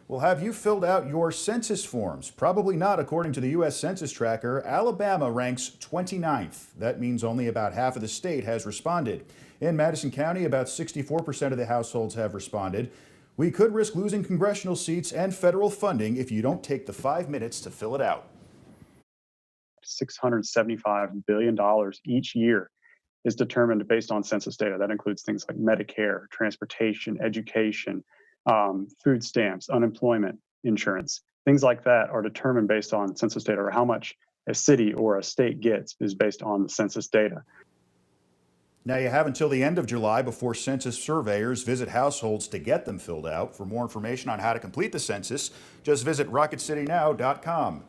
Well, have you filled out your census forms? Probably not, according to the U.S. Census Tracker. Alabama ranks 29th. That means only about half of the state has responded. In Madison County, about 64% of the households have responded. We could risk losing congressional seats and federal funding if you don't take the 5 minutes to fill it out. $675 billion each year is determined based on census data. That includes things like Medicare, transportation, education, food stamps, unemployment insurance. Things like that are determined based on census data, or how much a city or a state gets is based on the census data. Now, you have until the end of July before census surveyors visit households to get them filled out. For more information on how to complete the census, just visit rocketcitynow.com.